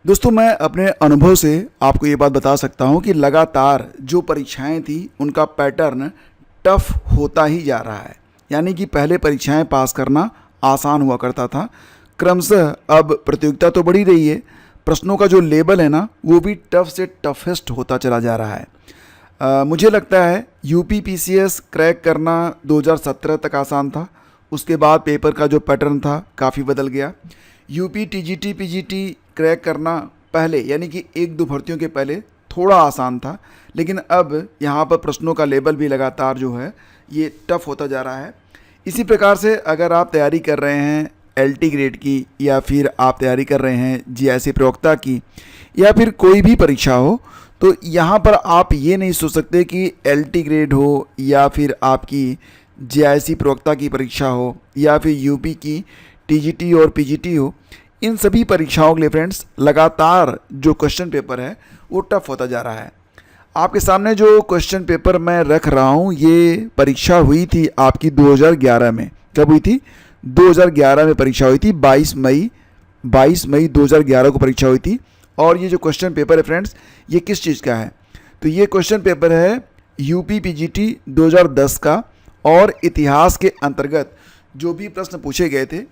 दोस्तों, मैं अपने अनुभव से आपको ये बात बता सकता हूँ कि लगातार जो परीक्षाएं थी उनका पैटर्न टफ होता ही जा रहा है। यानी कि पहले परीक्षाएं पास करना आसान हुआ करता था, क्रमशः अब प्रतियोगिता तो बढ़ी रही है, प्रश्नों का जो लेवल है ना वो भी टफ से टफेस्ट होता चला जा रहा है। मुझे लगता है यूपी पीसीएस क्रैक करना 2017 तक आसान था, उसके बाद पेपर का जो पैटर्न था काफ़ी बदल गया। यूपी टीजीटी पीजीटी क्रैक करना पहले यानी कि एक दो भर्तियों के पहले थोड़ा आसान था, लेकिन अब यहाँ पर प्रश्नों का लेवल भी लगातार जो है ये टफ होता जा रहा है। इसी प्रकार से अगर आप तैयारी कर रहे हैं एलटी ग्रेड की, या फिर आप तैयारी कर रहे हैं जीआईसी प्रवक्ता की, या फिर कोई भी परीक्षा हो, तो यहाँ पर आप ये नहीं सोच सकते कि एलटी ग्रेड हो या फिर आपकी जीआईसी प्रवक्ता की परीक्षा हो या फिर यूपी की टीजीटी और पीजीटी हो। इन सभी परीक्षाओं के लिए फ्रेंड्स लगातार जो क्वेश्चन पेपर है वो टफ होता जा रहा है। आपके सामने जो क्वेश्चन पेपर मैं रख रहा हूँ ये परीक्षा हुई थी आपकी 2011 में। कब हुई थी? 2011 में परीक्षा हुई थी, 22 मई 2011 को परीक्षा हुई थी। और ये जो क्वेश्चन पेपर है फ्रेंड्स ये किस चीज़ का है? तो ये क्वेश्चन पेपर है यूपी पीजीटी 2010 का, और इतिहास के अंतर्गत जो भी प्रश्न पूछे गए थे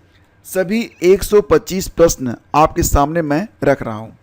सभी 125 प्रश्न आपके सामने मैं रख रहा हूँ।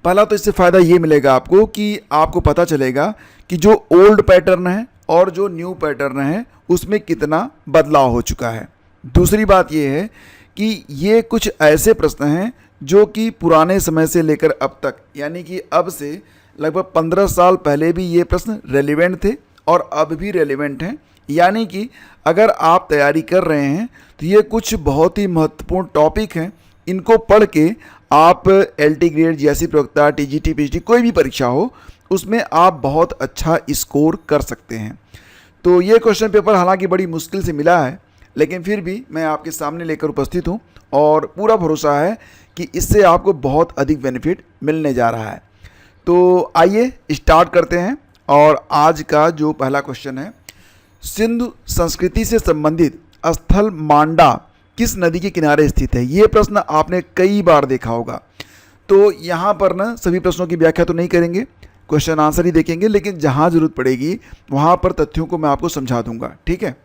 पहला तो इससे फ़ायदा ये मिलेगा आपको कि आपको पता चलेगा कि जो ओल्ड पैटर्न है और जो न्यू पैटर्न है उसमें कितना बदलाव हो चुका है। दूसरी बात ये है कि ये कुछ ऐसे प्रश्न हैं जो कि पुराने समय से लेकर अब तक, यानी कि अब से लगभग 15 साल पहले भी ये प्रश्न रेलिवेंट थे और अब भी रेलिवेंट हैं। यानी कि अगर आप तैयारी कर रहे हैं तो ये कुछ बहुत ही महत्वपूर्ण टॉपिक हैं, इनको पढ़ के आप एलटी ग्रेड, जीआईसी प्रवक्ता, टीजीटी पीजीटी कोई भी परीक्षा हो उसमें आप बहुत अच्छा स्कोर कर सकते हैं। तो ये क्वेश्चन पेपर हालांकि बड़ी मुश्किल से मिला है, लेकिन फिर भी मैं आपके सामने लेकर उपस्थित हूँ और पूरा भरोसा है कि इससे आपको बहुत अधिक बेनिफिट मिलने जा रहा है। तो आइए स्टार्ट करते हैं। और आज का जो पहला क्वेश्चन है, सिंधु संस्कृति से संबंधित स्थल मांडा किस नदी के किनारे स्थित है? ये प्रश्न आपने कई बार देखा होगा। तो यहाँ पर ना सभी प्रश्नों की व्याख्या तो नहीं करेंगे, क्वेश्चन आंसर ही देखेंगे, लेकिन जहाँ जरूरत पड़ेगी वहाँ पर तथ्यों को मैं आपको समझा दूंगा, ठीक है।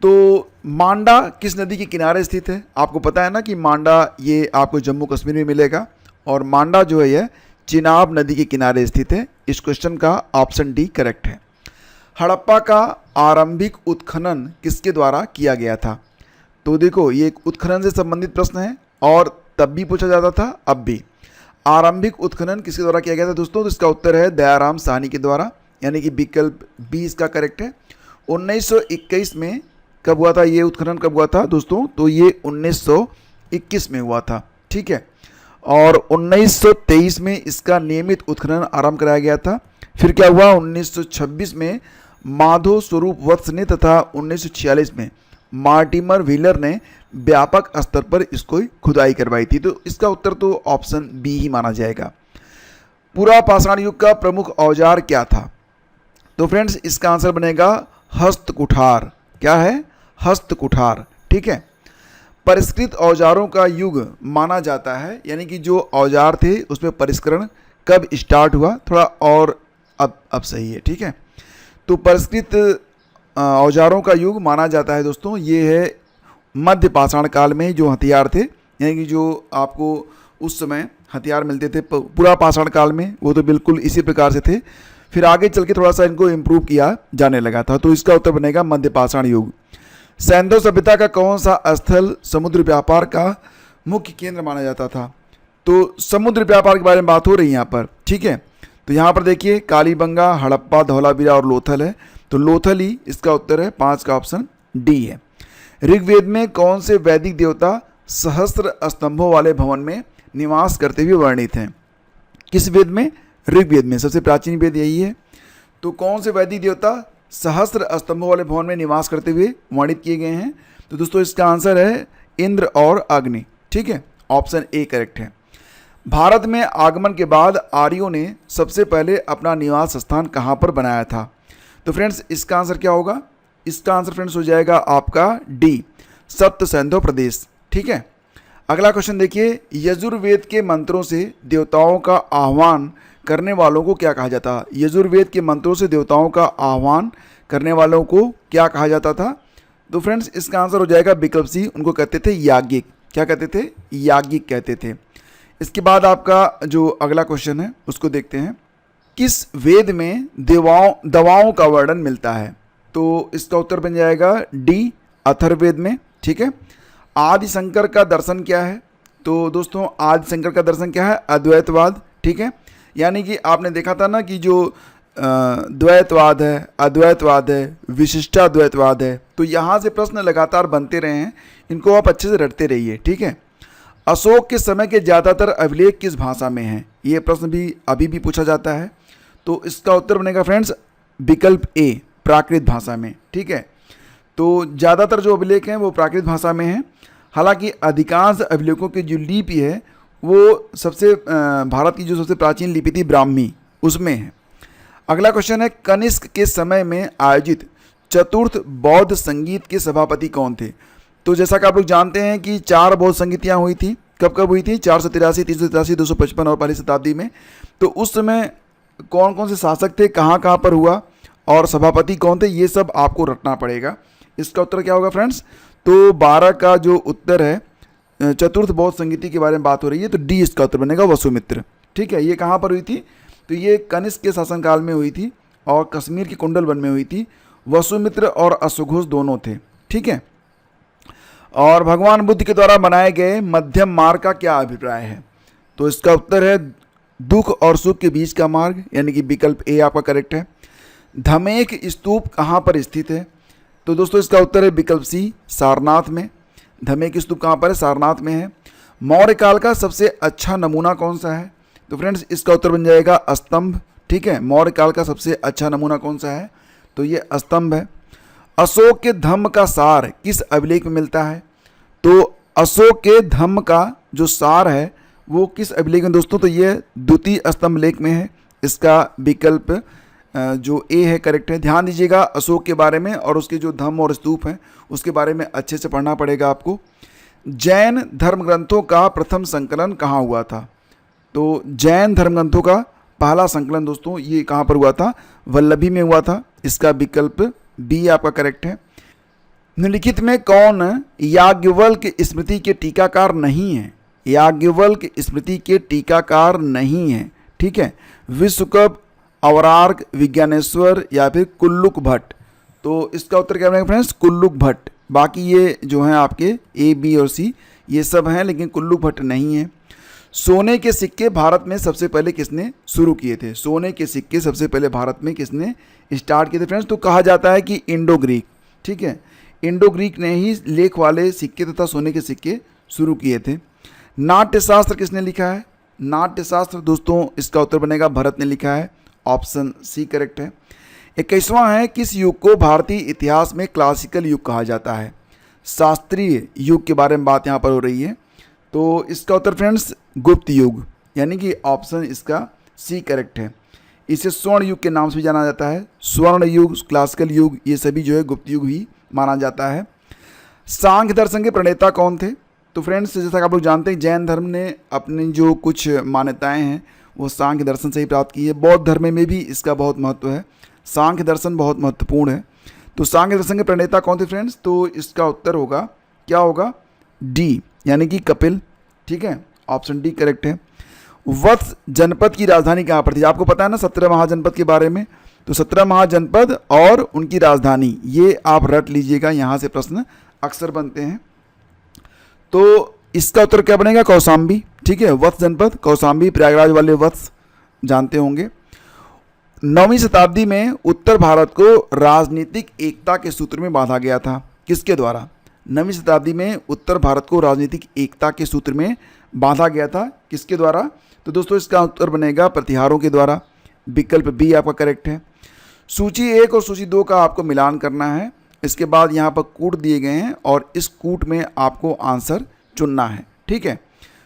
तो मांडा किस नदी के किनारे स्थित है? आपको पता है ना कि मांडा ये आपको जम्मू कश्मीर में मिलेगा, और मांडा जो है यह चिनाब नदी के किनारे स्थित है। इस क्वेश्चन का ऑप्शन डी करेक्ट है। हड़प्पा का आरंभिक उत्खनन किसके द्वारा किया गया था? तो देखो ये एक उत्खनन से संबंधित प्रश्न है और तब भी पूछा जाता था, अब भी। आरंभिक उत्खनन किसके द्वारा किया गया था दोस्तों? तो इसका उत्तर है दयाराम साहनी के द्वारा, यानी कि विकल्प बी इसका करेक्ट है। 1921 में कब हुआ था ये उत्खनन? कब हुआ था दोस्तों? तो ये 1921 में हुआ था, ठीक है। और 1923 में इसका नियमित उत्खनन आरंभ कराया गया था। फिर क्या हुआ? 1926 में माधो स्वरूप वत्स ने तथा 1946 में मार्टिमर व्हीलर ने व्यापक स्तर पर इसको खुदाई करवाई थी। तो इसका उत्तर तो ऑप्शन बी ही माना जाएगा। पूरा पाषाण युग का प्रमुख औजार क्या था? तो फ्रेंड्स इसका आंसर बनेगा हस्त कुठार। क्या है? हस्त कुठार, ठीक है। परिष्कृत औजारों का युग माना जाता है, यानी कि जो औजार थे उसमें परिष्करण कब स्टार्ट हुआ? थोड़ा और अब सही है, ठीक है। तो परिष्कृत औजारों का युग माना जाता है दोस्तों, ये है मध्य पाषाण काल में जो हथियार थे, यानी कि जो आपको उस समय हथियार मिलते थे पूरा पाषाण काल में, वो तो बिल्कुल इसी प्रकार से थे। फिर आगे चल के थोड़ा सा इनको इम्प्रूव किया जाने लगा था। तो इसका उत्तर बनेगा मध्य पाषाण युग। सैंधव सभ्यता का कौन सा स्थल समुद्र व्यापार का मुख्य केंद्र माना जाता था? तो समुद्र व्यापार के बारे में बात हो रही है यहाँ पर, ठीक है। तो यहाँ पर देखिए कालीबंगा, हड़प्पा, धौलावीरा और लोथल है। तो लोथल ही इसका उत्तर है, 5 का ऑप्शन डी है। ऋग्वेद में कौन से वैदिक देवता सहस्त्र स्तंभों वाले भवन में निवास करते हुए वर्णित हैं? किस वेद में? ऋग्वेद में, सबसे प्राचीन वेद यही है। तो कौन से वैदिक देवता सहस्त्र स्तंभों वाले भवन में निवास करते हुए वर्णित किए गए हैं? तो दोस्तों इसका आंसर है इंद्र और अग्नि, ठीक है। ऑप्शन ए करेक्ट है। भारत में आगमन के बाद आर्यों ने सबसे पहले अपना निवास स्थान कहाँ पर बनाया था? तो फ्रेंड्स इसका आंसर क्या होगा? इसका आंसर फ्रेंड्स हो जाएगा आपका डी, सप्त सैंधव प्रदेश, ठीक है। अगला क्वेश्चन देखिए, यजुर्वेद के मंत्रों से देवताओं का आह्वान करने वालों को क्या कहा जाता है? यजुर्वेद के मंत्रों से देवताओं का आह्वान करने वालों को क्या कहा जाता था? तो फ्रेंड्स इसका आंसर हो जाएगा विकल्प सी, उनको कहते थे याज्ञिक। क्या कहते थे? याज्ञिक कहते थे। इसके बाद आपका जो अगला क्वेश्चन है उसको देखते हैं, किस वेद में दवाओं का वर्णन मिलता है? तो इसका उत्तर बन जाएगा डी, अथर्ववेद में। ठीक है। आदि शंकर का दर्शन क्या है? तो दोस्तों आदि शंकर का दर्शन क्या है? अद्वैतवाद। ठीक है। यानी कि आपने देखा था ना कि जो द्वैतवाद है, अद्वैतवाद है, विशिष्टाद्वैतवाद है, तो यहाँ से प्रश्न लगातार बनते रहे हैं, इनको आप अच्छे से रटते रहिए। ठीक है। अशोक के समय के ज़्यादातर अभिलेख किस भाषा में हैं? ये प्रश्न भी अभी भी पूछा जाता है। तो इसका उत्तर बनेगा फ्रेंड्स विकल्प ए, प्राकृत भाषा में। ठीक है। तो ज़्यादातर जो अभिलेख हैं वो प्राकृत भाषा में हैं। हालांकि अधिकांश अभिलेखों की जो लिपि है वो सबसे भारत की जो सबसे प्राचीन लिपि थी ब्राह्मी, उसमें है। अगला क्वेश्चन है, कनिष्क के समय में आयोजित चतुर्थ बौद्ध संगीत के सभापति कौन थे? तो जैसा कि आप लोग जानते हैं कि 4 बौद्ध संगीतियाँ हुई थी। कब कब हुई थी? 483, 383, 255 और पहली शताब्दी में। तो उस समय कौन कौन से शासक थे, कहाँ कहाँ पर हुआ और सभापति कौन थे, ये सब आपको रटना पड़ेगा। इसका उत्तर क्या होगा फ्रेंड्स? तो 12 का जो उत्तर है, चतुर्थ बौद्ध संगीति के बारे में बात हो रही है, तो डी इसका उत्तर बनेगा, वसुमित्र। ठीक है। ये कहाँ पर हुई थी? तो ये कनिष्क के शासनकाल में हुई थी और कश्मीर के कुंडलवन में हुई थी। वसुमित्र और अश्वघोष दोनों थे। ठीक है। और भगवान बुद्ध के द्वारा बनाए गए मध्यम मार्ग का क्या अभिप्राय है? तो इसका उत्तर है दुख और सुख के बीच का मार्ग, यानी कि विकल्प ए आपका करेक्ट है। धमेक स्तूप कहाँ पर स्थित है? तो दोस्तों इसका उत्तर है विकल्प सी, सारनाथ में। धमेक स्तूप कहाँ पर है? सारनाथ में है। मौर्य काल का सबसे अच्छा नमूना कौन सा है? तो फ्रेंड्स इसका उत्तर बन जाएगा स्तंभ। ठीक है। मौर्य काल का सबसे अच्छा नमूना कौन सा है? तो ये स्तंभ है। अशोक के धम्म का सार किस अभिलेख में मिलता है? तो अशोक के धम्म का जो सार है वो किस अभिलेख में दोस्तों? तो ये द्वितीय स्तंभ लेख में है। इसका विकल्प जो ए है करेक्ट है। ध्यान दीजिएगा अशोक के बारे में और उसके जो धम्म और स्तूप हैं उसके बारे में अच्छे से पढ़ना पड़ेगा आपको। जैन धर्म ग्रंथों का प्रथम संकलन कहाँ हुआ था? तो जैन धर्म ग्रंथों का पहला संकलन दोस्तों ये कहाँ पर हुआ था? वल्लभी में हुआ था। इसका विकल्प बी आपका करेक्ट है। निम्नलिखित में कौन याज्ञवल्क्य स्मृति के टीकाकार नहीं है? याज्ञवल्क्य स्मृति के टीकाकार नहीं है। ठीक है। विश्वकप, अवरार्क, विज्ञानेश्वर या फिर कुल्लुक भट्ट। तो इसका उत्तर क्या बनेगा फ्रेंड्स? कुल्लुक भट्ट। बाकी ये जो हैं आपके ए, बी और सी ये सब हैं, लेकिन कुल्लुक भट्ट नहीं है। सोने के सिक्के भारत में सबसे पहले किसने शुरू किए थे? सोने के सिक्के सबसे पहले भारत में किसने स्टार्ट किए थे फ्रेंड्स? तो कहा जाता है कि इंडो ग्रीक। ठीक है। इंडो ग्रीक ने ही लेख वाले सिक्के तथा सोने के सिक्के शुरू किए थे। नाट्यशास्त्र किसने लिखा है? नाट्यशास्त्र दोस्तों इसका उत्तर बनेगा भरत ने लिखा है। ऑप्शन सी करेक्ट है। 21वां है, किस युग को भारतीय इतिहास में क्लासिकल युग कहा जाता है? शास्त्रीय युग के बारे में बात यहाँ पर हो रही है। तो इसका उत्तर फ्रेंड्स गुप्त युग, यानी कि ऑप्शन इसका सी करेक्ट है। इसे स्वर्ण युग के नाम से भी जाना जाता है। स्वर्ण युग, क्लासिकल युग, ये सभी जो है गुप्त युग ही माना जाता है। सांख्य दर्शन के प्रणेता कौन थे? तो फ्रेंड्स जैसा कि आप लोग जानते हैं जैन धर्म ने अपनी जो कुछ मान्यताएं हैं वो सांख्य दर्शन से ही प्राप्त की है। बौद्ध धर्म में भी इसका बहुत महत्व है। सांख्य दर्शन बहुत महत्वपूर्ण है। तो सांख्य दर्शन के प्रणेता कौन थे फ्रेंड्स? तो इसका उत्तर होगा क्या होगा? डी, यानी कि कपिल। ठीक है। ऑप्शन डी करेक्ट है। वत्स जनपद की राजधानी कहाँ पर थी? आपको पता है ना 17 महाजनपद के बारे में। तो 17 महाजनपद और उनकी राजधानी ये आप रट लीजिएगा, यहाँ से प्रश्न अक्सर बनते हैं। तो इसका उत्तर क्या बनेगा? कौशाम्बी। ठीक है। वत्स जनपद कौशाम्बी, प्रयागराज वाले वत्स जानते होंगे। 9वीं शताब्दी में उत्तर भारत को राजनीतिक एकता के सूत्र में बांधा गया था। किसके द्वारा? 9वीं शताब्दी में उत्तर भारत को राजनीतिक एकता के सूत्र में बांधा गया था। किसके द्वारा? तो दोस्तों इसका उत्तर बनेगा प्रतिहारों के द्वारा। विकल्प बी आपका करेक्ट है। सूची 1 और सूची 2 का आपको मिलान करना है। इसके बाद यहाँ पर कूट दिए गए हैं और इस कूट में आपको आंसर चुनना है। ठीक है।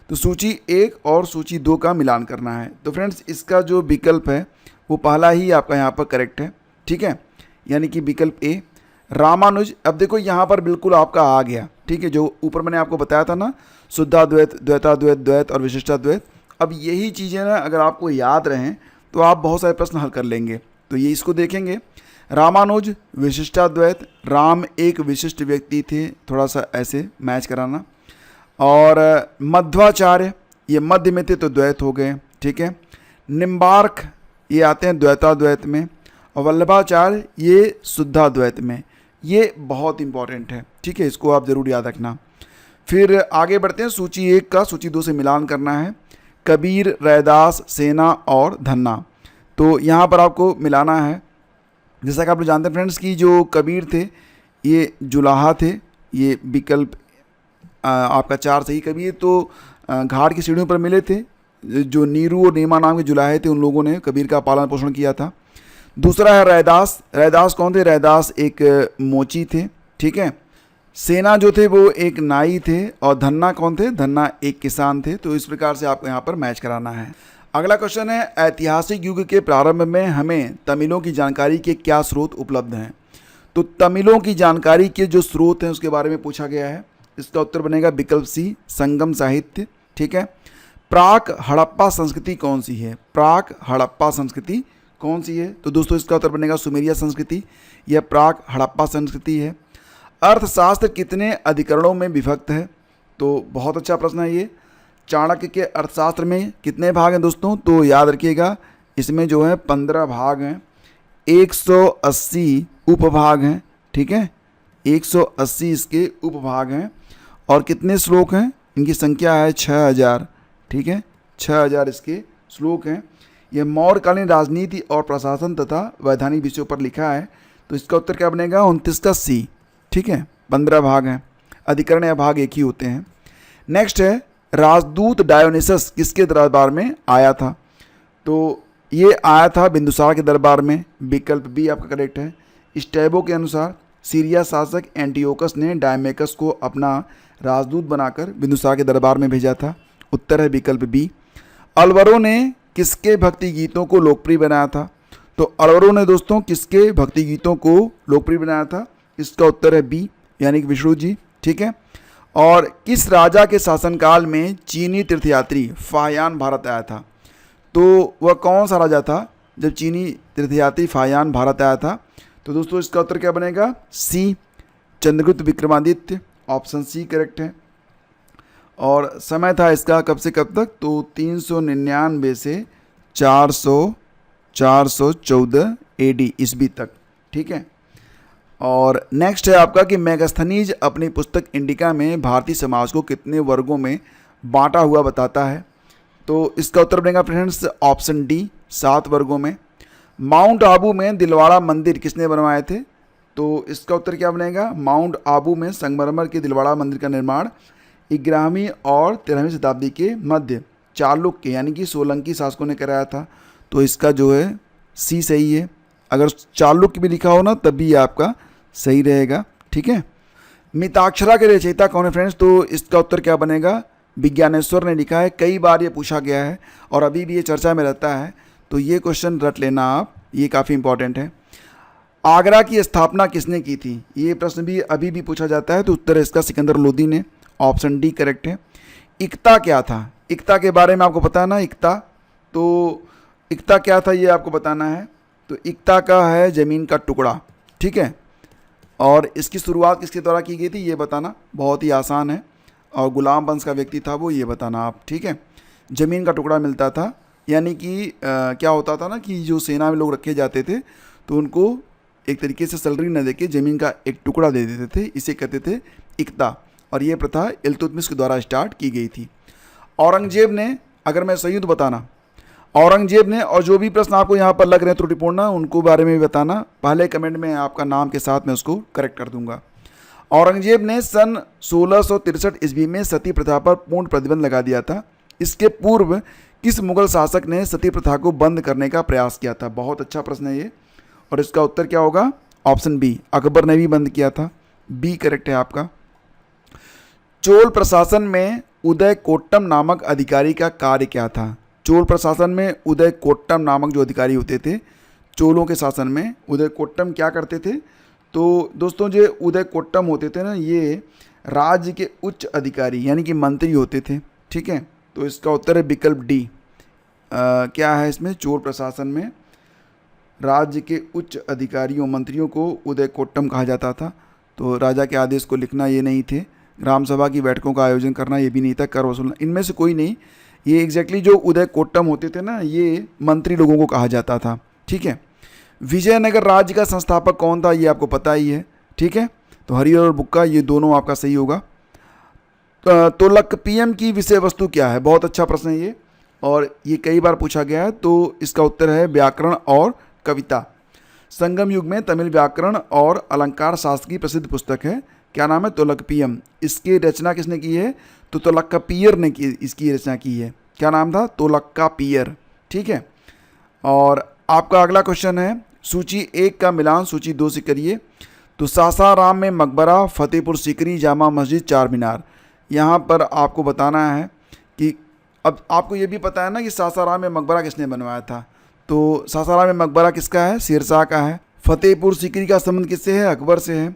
तो सूची 1 और सूची 2 का मिलान करना है। तो फ्रेंड्स इसका जो विकल्प है वो पहला ही आपका यहाँ पर करेक्ट है। ठीक है। यानी कि विकल्प ए। रामानुज, अब देखो यहाँ पर बिल्कुल आपका आ गया, ठीक है, जो ऊपर मैंने आपको बताया था ना, शुद्धाद्वैत, द्वैताद्वैत, द्वैत और विशिष्टाद्वैत। अब यही चीज़ें ना अगर आपको याद रहें तो आप बहुत सारे प्रश्न हल कर लेंगे। तो ये इसको देखेंगे, रामानुज, विशिष्टाद्वैत, राम एक विशिष्ट व्यक्ति थे, थोड़ा सा ऐसे मैच कराना, और मध्वाचार्य ये मध्य में थे तो द्वैत हो गए, ठीक है। निम्बार्क ये आते हैं द्वैताद्वैत में, और वल्लभाचार्य ये शुद्धाद्वैत में। ये बहुत इंपॉर्टेंट है, ठीक है, इसको आप ज़रूर याद रखना। फिर आगे बढ़ते हैं, सूची 1 का सूची 2 से मिलान करना है। कबीर, रैदास, सेना और धन्ना, तो यहाँ पर आपको मिलाना है। जैसा कि आप लोग जानते हैं फ्रेंड्स कि जो कबीर थे ये जुलाहा थे, ये विकल्प आपका 4 सही। कबीर तो घाट की सीढ़ियों पर मिले थे, जो नीरू और नीमा नाम के जुलाहे थे उन लोगों ने कबीर का पालन पोषण किया था। दूसरा है रैदास, रैदास कौन थे? रैदास एक मोची थे, ठीक है। सेना जो थे वो एक नाई थे, और धन्ना कौन थे? धन्ना एक किसान थे। तो इस प्रकार से आपको यहाँ पर मैच कराना है। अगला क्वेश्चन है, ऐतिहासिक युग के प्रारंभ में हमें तमिलों की जानकारी के क्या स्रोत उपलब्ध हैं? तो तमिलों की जानकारी के जो स्रोत हैं उसके बारे में पूछा गया है। इसका उत्तर बनेगा विकल्प सी, संगम साहित्य, ठीक है। प्राक हड़प्पा संस्कृति कौन सी है? प्राक हड़प्पा संस्कृति कौन सी है? तो दोस्तों इसका उत्तर बनेगा सुमेरिया संस्कृति, यह प्राक हड़प्पा संस्कृति है। अर्थशास्त्र कितने अधिकरणों में विभक्त है? तो बहुत अच्छा प्रश्न है ये। चाणक्य के अर्थशास्त्र में कितने भाग हैं दोस्तों? तो याद रखिएगा इसमें जो है 15 भाग हैं, 180 उपभाग हैं, ठीक है, 180 इसके उपभाग हैं। और कितने श्लोक हैं? इनकी संख्या है 6000, ठीक है, 6000 इसके श्लोक हैं। यह मौर्यकालीन राजनीति और प्रशासन तथा वैधानिक विषयों पर लिखा है। तो इसका उत्तर क्या बनेगा? 29 का सी, ठीक है। 15 भाग हैं, अधिकरण या भाग एक ही होते हैं। नेक्स्ट है, राजदूत डायोनिसस किसके दरबार में आया था? तो ये आया था बिंदुसार के दरबार में, विकल्प बी आपका करेक्ट है। स्टेबो के अनुसार सीरिया शासक एंटियोकस ने डायमेकस को अपना राजदूत बनाकर बिंदुसार के दरबार में भेजा था। उत्तर है विकल्प बी। अलवरो ने किसके भक्ति गीतों को लोकप्रिय बनाया था? तो अलवरो ने दोस्तों किसके भक्ति गीतों को लोकप्रिय बनाया था? इसका उत्तर है बी, यानी कि विष्णु जी, ठीक है। और किस राजा के शासनकाल में चीनी तीर्थयात्री फाहियान भारत आया था? तो वह कौन सा राजा था जब चीनी तीर्थयात्री फाहियान भारत आया था? तो दोस्तों इसका उत्तर क्या बनेगा? C, Chandragupta Vikramaditya, option C correct है। और समय था इसका कब से कब तक? तो 399 से 414 AD ईस्वी तक, ठीक है। और नेक्स्ट है आपका कि मैगस्थनीज अपनी पुस्तक इंडिका में भारतीय समाज को कितने वर्गों में बांटा हुआ बताता है? तो इसका उत्तर बनेगा फ्रेंड्स ऑप्शन डी, 7 वर्गों में। माउंट आबू में दिलवाड़ा मंदिर किसने बनवाए थे? तो इसका उत्तर क्या बनेगा? माउंट आबू में संगमरमर के दिलवाड़ा मंदिर का निर्माण 11वीं और 13वीं शताब्दी के मध्य चालुक्य यानी कि सोलंकी शासकों ने कराया था। तो इसका जो है सी सही है। अगर चालुक्य भी लिखा हो ना तब भी आपका सही रहेगा, ठीक है। मिताक्षरा के रचयिता कौन है फ्रेंड्स? तो इसका उत्तर क्या बनेगा? विज्ञानेश्वर ने लिखा है। कई बार ये पूछा गया है और अभी भी ये चर्चा में रहता है, तो ये क्वेश्चन रट लेना आप, ये काफ़ी इंपॉर्टेंट है। आगरा की स्थापना किसने की थी? ये प्रश्न भी अभी भी पूछा जाता है। तो उत्तर है इसका सिकंदर लोदी ने, ऑप्शन डी करेक्ट है। इक्ता क्या था? इक्ता के बारे में आपको पता है ना, इक्ता, तो इक्ता क्या था ये आपको बताना है। तो इक्ता का है ज़मीन का टुकड़ा, ठीक है। और इसकी शुरुआत किसके द्वारा की गई थी ये बताना बहुत ही आसान है। और गुलाम वंश का व्यक्ति था वो, ये बताना आप, ठीक है। ज़मीन का टुकड़ा मिलता था, यानी कि क्या होता था ना कि जो सेना में लोग रखे जाते थे तो उनको एक तरीके से सैलरी न देके ज़मीन का एक टुकड़ा दे देते थे, इसे कहते थे इक्ता। और ये प्रथा इल्तुतमिश के द्वारा स्टार्ट की गई थी। औरंगजेब ने, अगर मैं सही हूँ तो बताना, औरंगजेब ने, और जो भी प्रश्न आपको यहाँ पर लग रहे हैं त्रुटिपूर्ण उनको बारे में भी बताना, पहले कमेंट में आपका नाम के साथ मैं उसको करेक्ट कर दूंगा। औरंगजेब ने सन 1663 ईस्वी में सती प्रथा पर पूर्ण प्रतिबंध लगा दिया था। इसके पूर्व किस मुगल शासक ने सती प्रथा को बंद करने का प्रयास किया था? बहुत अच्छा प्रश्न है ये, और इसका उत्तर क्या होगा? ऑप्शन बी, अकबर ने भी बंद किया था, बी करेक्ट है आपका। चोल प्रशासन में उदय कोट्टम नामक अधिकारी का कार्य क्या था? चोल प्रशासन में उदय कोट्टम नामक जो अधिकारी होते थे, चोलों के शासन में उदय कोट्टम क्या करते थे? तो दोस्तों जो उदय कोट्टम होते थे ना, ये राज्य के उच्च अधिकारी यानी कि मंत्री होते थे। ठीक है, तो इसका उत्तर है विकल्प डी। क्या है इसमें, चोर प्रशासन में राज्य के उच्च अधिकारियों मंत्रियों को उदय कोट्टम कहा जाता था। तो राजा के आदेश को लिखना ये नहीं थे, ग्राम सभा की बैठकों का आयोजन करना ये भी नहीं था, कर वसूलना इनमें से कोई नहीं। ये एग्जैक्टली जो उदय कोट्टम होते थे ना, ये मंत्री लोगों को कहा जाता था। ठीक है, विजयनगर राज्य का संस्थापक कौन था, ये आपको पता ही है। ठीक है, तो हरिहर और बुक्का ये दोनों आपका सही होगा। तोलकपियम की विषय वस्तु क्या है, बहुत अच्छा प्रश्न है ये, और ये कई बार पूछा गया है। तो इसका उत्तर है व्याकरण और कविता। संगम युग में तमिल व्याकरण और अलंकार शास्त्र की प्रसिद्ध पुस्तक है, क्या नाम है, तोलकपियम। इसकी रचना किसने की है, तो तोलक्कापियर ने इसकी रचना की है। क्या नाम था, तोलक्कापियर। ठीक है, और आपका अगला क्वेश्चन है सूची 1 का मिलान सूची 2 से करिए। तो सासाराम में मकबरा, फतेहपुर सीकरी, जामा मस्जिद, चार मीनार। यहाँ पर आपको बताना है कि अब आपको ये भी पता है ना कि सासाराम में मकबरा किसने बनवाया था। तो सासाराम में मकबरा किसका है, शेरशाह का है। फतेहपुर सीकरी का संबंध किससे है, अकबर से है।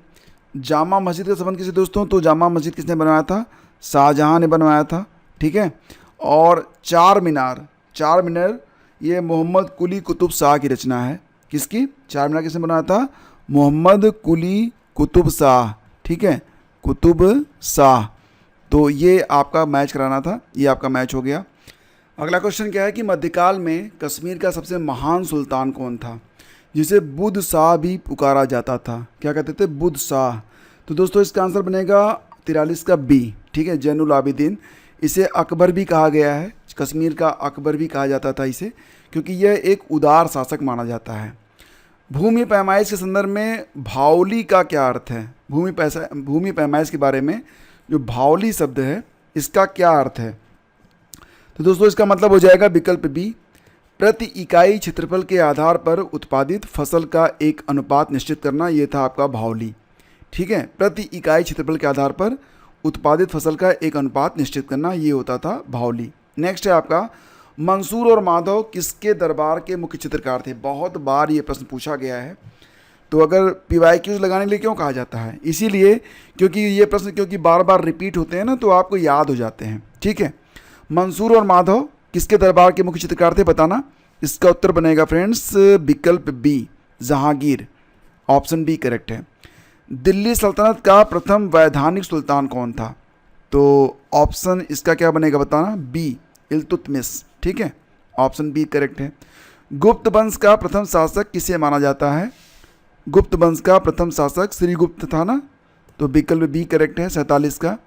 जामा मस्जिद का संबंध किससे दोस्तों, तो जामा मस्जिद किसने बनवाया था, शाहजहाँ ने बनवाया था। ठीक है, और चार मीनार ये मोहम्मद कुली कुतुब शाह की रचना है। किसकी, चार मीनार किसने बनाया था, मोहम्मद कुली कुतुब शाह। ठीक है, कुतुब शाह। तो ये आपका मैच कराना था, ये आपका मैच हो गया। अगला क्वेश्चन क्या है कि मध्यकाल में कश्मीर का सबसे महान सुल्तान कौन था, जिसे बुद्ध शाह भी पुकारा जाता था, क्या कहते थे, बुद्ध शाह। तो दोस्तों इसका आंसर बनेगा 43 का बी। ठीक है, जैनुल आबिदीन। इसे अकबर भी कहा गया है, कश्मीर का अकबर भी कहा जाता था इसे, क्योंकि यह एक उदार शासक माना जाता है। भूमि पैमाइश के संदर्भ में भावली का क्या अर्थ है, भूमि पैमाइश के बारे में जो भावली शब्द है इसका क्या अर्थ है। तो दोस्तों इसका मतलब हो जाएगा विकल्प बी, प्रति इकाई क्षेत्रफल के आधार पर उत्पादित फसल का एक अनुपात निश्चित करना, ये था आपका भावली। ठीक है, प्रति इकाई क्षेत्रफल के आधार पर उत्पादित फसल का एक अनुपात निश्चित करना, ये होता था भावली। नेक्स्ट है आपका मंसूर और माधव किसके दरबार के मुख्य चित्रकार थे। बहुत बार ये प्रश्न पूछा गया है, तो अगर PYQs लगाने के लिए क्यों कहा जाता है, इसीलिए क्योंकि ये प्रश्न क्योंकि बार बार रिपीट होते हैं ना, तो आपको याद हो जाते हैं। ठीक है, मंसूर और माधव किसके दरबार के मुख्य चित्रकार थे, बताना। इसका उत्तर बनेगा फ्रेंड्स विकल्प B, Jahangir. Option B correct है। दिल्ली सल्तनत का प्रथम वैधानिक सुल्तान कौन था, तो ऑप्शन इसका क्या बनेगा बताना, बी, इल्तुतमिश। ठीक है, ऑप्शन बी करेक्ट है। गुप्त वंश का प्रथम शासक किसे माना जाता है, गुप्त वंश का प्रथम शासक श्रीगुप्त था ना, तो विकल्प बी करेक्ट है 47 का।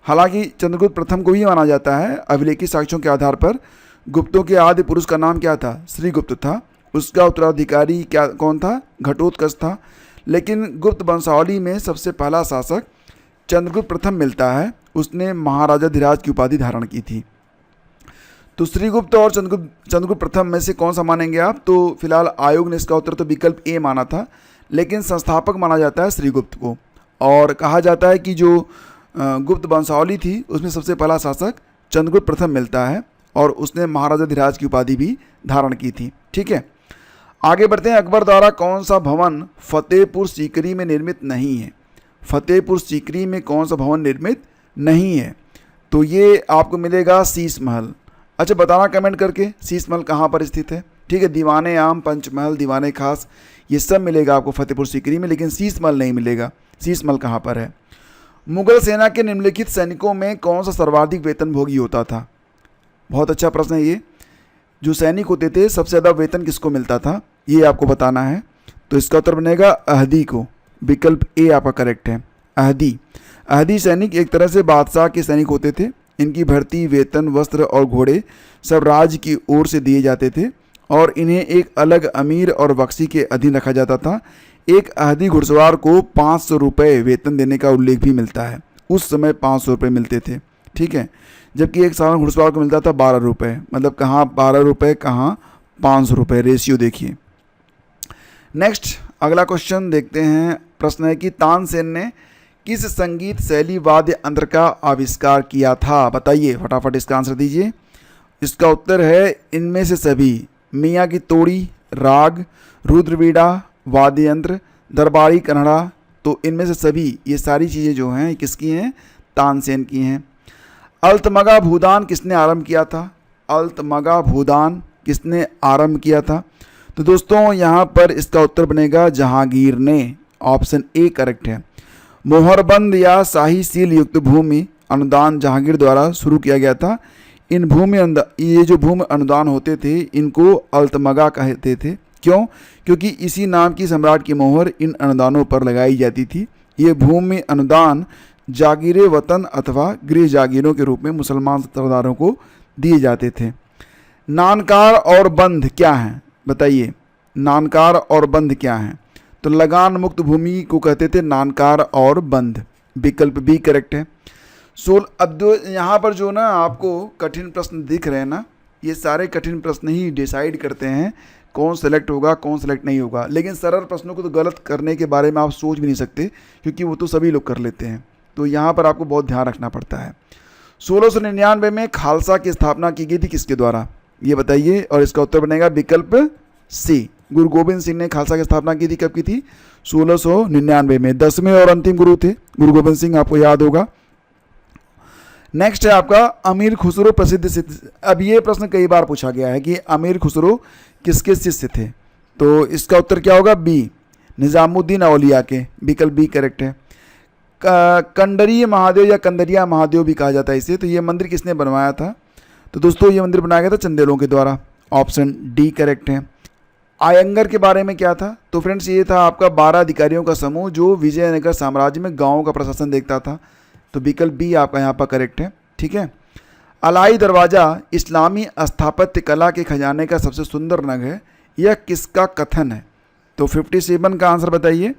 हालांकि चंद्रगुप्त प्रथम को ही माना जाता है, अभिलेखित साक्ष्यों के आधार पर गुप्तों के आदि पुरुष का नाम क्या था, श्रीगुप्त था। उसका उत्तराधिकारी क्या कौन था, घटोत्कच था। लेकिन गुप्त वंशावली में सबसे पहला शासक चंद्रगुप्त प्रथम मिलता है, उसने महाराजाधिराज की उपाधि धारण की थी। तो श्रीगुप्त और चंद्रगुप्त प्रथम में से कौन सा मानेंगे आप, तो फिलहाल आयोग ने इसका उत्तर तो विकल्प ए माना था, लेकिन संस्थापक माना जाता है श्रीगुप्त को। और कहा जाता है कि जो गुप्त वंशावली थी उसमें सबसे पहला शासक चंद्रगुप्त प्रथम मिलता है, और उसने महाराजाधिराज की उपाधि भी धारण की थी। ठीक है, आगे बढ़ते हैं। अकबर द्वारा कौन सा भवन फतेहपुर सीकरी में निर्मित नहीं है, फतेहपुर सीकरी में कौन सा भवन निर्मित नहीं है, तो ये आपको मिलेगा शीश महल। अच्छा बताना कमेंट करके शीश महल कहाँ पर स्थित है। ठीक है, दीवाने आम, पंचमहल, दीवाने खास, ये सब मिलेगा आपको फतेहपुर सीकरी में, लेकिन शीश महल नहीं मिलेगा। शीश महल कहाँ पर है। मुगल सेना के निम्नलिखित सैनिकों में कौन सा सर्वाधिक वेतनभोगी होता था, बहुत अच्छा प्रश्न है ये। जो सैनिक होते थे सबसे ज़्यादा वेतन किसको मिलता था, ये आपको बताना है। तो इसका उत्तर बनेगा अहदी को, विकल्प ए आपका करेक्ट है, अहदी। अहदी सैनिक एक तरह से बादशाह के सैनिक होते थे। इनकी भर्ती, वेतन, वस्त्र और घोड़े सब राज्य की ओर से दिए जाते थे, और इन्हें एक अलग अमीर और बख्शी के अधीन रखा जाता था। एक अहदी घुड़सवार को 500 रुपये वेतन देने का उल्लेख भी मिलता है, उस समय 500 रुपये मिलते थे। ठीक है, जबकि एक साधारण घुड़सवार को मिलता था 12 रुपये, मतलब कहाँ 12 रुपये कहाँ 500 रुपये, रेशियो देखिए। नेक्स्ट अगला क्वेश्चन देखते हैं। प्रश्न है कि तानसेन ने किस संगीत शैली वाद्य यंत्र का आविष्कार किया था, बताइए फटाफट इसका आंसर दीजिए। इसका उत्तर है इनमें से सभी, मियाँ की तोड़ी, राग, रुद्रवीणा, वाद्य यंत्र, दरबारी कन्हड़ा, तो इनमें से सभी ये सारी चीज़ें जो हैं किसकी हैं, तानसेन की हैं। अल्तमगा भूदान किसने आरंभ किया था, अल्तमगा भूदान किसने आरंभ किया था? तो दोस्तों यहाँ पर इसका उत्तर बनेगा जहांगीर ने, ऑप्शन ए करेक्ट है। मोहरबंद या शाही सील युक्त भूमि अनुदान जहांगीर द्वारा शुरू किया गया था। इन ये जो भूमि अनुदान होते थे इनको अल्तमगा कहते थे। क्यों? क्योंकि इसी नाम की सम्राट की मोहर इन अनुदानों पर लगाई जाती थी। ये भूमि अनुदान जागीर वतन अथवा गृह जागीरों के रूप में मुसलमान सरदारों को दिए जाते थे। नानकार और बंध क्या हैं, बताइए, नानकार और बंध क्या हैं? तो लगान मुक्त भूमि को कहते थे नानकार और बंध, विकल्प बी करेक्ट है। अब यहाँ पर जो ना आपको कठिन प्रश्न दिख रहे हैं ना, ये सारे कठिन प्रश्न ही डिसाइड करते हैं कौन सेलेक्ट होगा कौन सेलेक्ट नहीं होगा। लेकिन सरल प्रश्नों को तो गलत करने के बारे में आप सोच भी नहीं सकते, क्योंकि वो तो सभी लोग कर लेते हैं। तो यहाँ पर आपको बहुत ध्यान रखना पड़ता है। 1699 में खालसा की स्थापना की गई थी किसके द्वारा, ये बताइए, और इसका उत्तर बनेगा विकल्प सी, गुरु गोविंद सिंह ने खालसा की स्थापना की थी। कब की थी? 1699 में। 10वें और अंतिम गुरु थे गुरु गोविंद सिंह, आपको याद होगा। नेक्स्ट है आपका अमीर खुसरो प्रसिद्ध शिष्य। अब ये प्रश्न कई बार पूछा गया है कि अमीर खुसरो किसके शिष्य थे, तो इसका उत्तर क्या होगा? बी, निजामुद्दीन औलिया के, विकल्प बी करेक्ट है। कंडरीय महादेव या कंदरिया महादेव भी कहा जाता है इसे, तो ये मंदिर किसने बनवाया था? तो दोस्तों ये मंदिर बनाया गया था चंदेलों के द्वारा, ऑप्शन डी करेक्ट है। आयंगर के बारे में क्या था? तो फ्रेंड्स ये था आपका 12 अधिकारियों का समूह जो विजयनगर साम्राज्य में गाँवों का प्रशासन देखता था, तो विकल्प बी आपका यहाँ पर करेक्ट है। ठीक है। अलाई दरवाज़ा इस्लामी स्थापत्य कला के खजाने का सबसे सुंदर नग है, यह किसका कथन है? तो 57 का आंसर बताइए।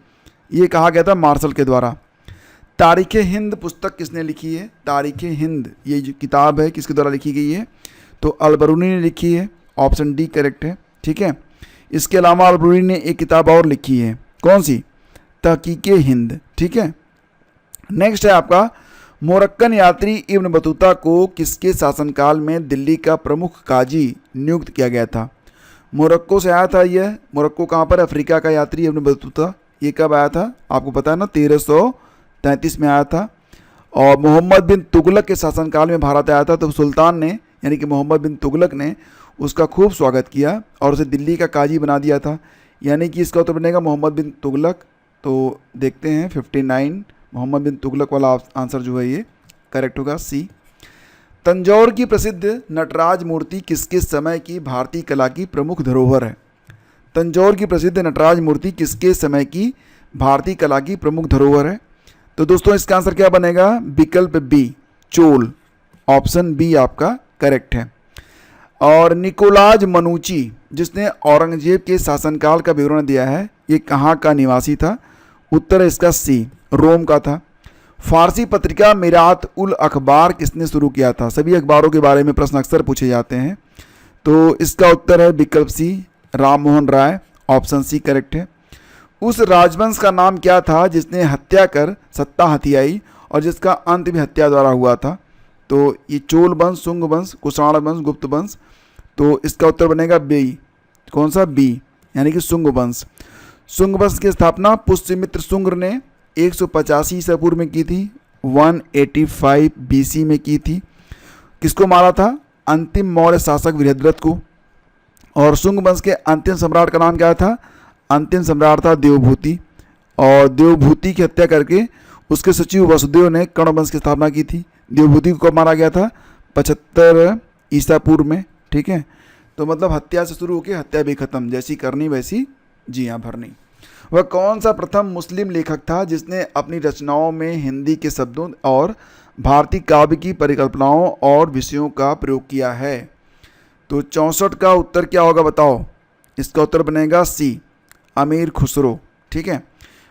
ये कहा गया था मार्शल के द्वारा। तारीख़ हिंद पुस्तक किसने लिखी है? तारीख़ हिंद ये जो किताब है किसके द्वारा लिखी गई है? तो अलबरूनी ने लिखी है, ऑप्शन डी करेक्ट है। ठीक है। इसके अलावा अलबरूनी ने एक किताब और लिखी है, कौन सी? तहकीक हिंद। ठीक है। नेक्स्ट है आपका मोरक्कन यात्री इब्न बतूता को किसके शासनकाल में दिल्ली का प्रमुख काजी नियुक्त किया गया था? मोरक्को से आया था यह। मोरक्को कहाँ पर? अफ्रीका का यात्री इब्न बतूता। ये कब आया था आपको पता है ना? 1333 में आया था। और मोहम्मद बिन तुगलक के शासनकाल में भारत आया था, तो सुल्तान ने यानी कि मोहम्मद बिन तुगलक ने उसका खूब स्वागत किया और उसे दिल्ली का काजी बना दिया था। यानी कि इसका उत्तर बनेगा मोहम्मद बिन तुगलक। तो देखते हैं 59 मोहम्मद बिन तुगलक वाला आंसर जो है ये करेक्ट होगा, सी। तंजौर की प्रसिद्ध नटराज मूर्ति किसके समय की भारतीय कला की प्रमुख धरोहर है? तंजौर की प्रसिद्ध नटराज मूर्ति किसके समय की भारतीय कला की प्रमुख धरोहर है? तो दोस्तों इसका आंसर क्या बनेगा? विकल्प बी, चोल, ऑप्शन बी आपका करेक्ट है। और निकोलाज मनुची जिसने औरंगजेब के शासनकाल का विवरण दिया है, ये कहाँ का निवासी था? उत्तर है इसका सी, रोम का था। फारसी पत्रिका मिरात उल अखबार किसने शुरू किया था? सभी अखबारों के बारे में प्रश्न अक्सर पूछे जाते हैं, तो इसका उत्तर है विकल्प सी, Ram Mohan Roy, option C correct है। उस राजवंश का नाम क्या था जिसने हत्या कर सत्ता हथियाई और जिसका अंत भी हत्या द्वारा हुआ था? तो ये चोल वंश, शुंग वंश, कुषाण वंश, गुप्त वंश। तो इसका उत्तर बनेगा बी, कौन सा? बी, यानी कि शुंग वंश। शुंग वंश की स्थापना पुष्यमित्र शुंग ने 185 ईसा पूर्व में की थी, 185 BC में की थी। किसको मारा था? अंतिम मौर्य शासक बृहद्रथ को। और शुंग वंश के अंतिम सम्राट का नाम क्या था? अंतिम सम्राट था देवभूति। और देवभूति की हत्या करके उसके सचिव वसुदेव ने कर्ण वंश की स्थापना की थी। देवभूति को कब मारा गया था? 75 ईसा पूर्व में। ठीक है। तो मतलब हत्या से शुरू होकर हत्या भी खत्म, जैसी करनी वैसी जियां भरनी। वह कौन सा प्रथम मुस्लिम लेखक था जिसने अपनी रचनाओं में हिंदी के शब्दों और भारतीय काव्य की परिकल्पनाओं और विषयों का प्रयोग किया है? तो 64 का उत्तर क्या होगा बताओ? इसका उत्तर बनेगा सी, अमीर खुसरो। ठीक है।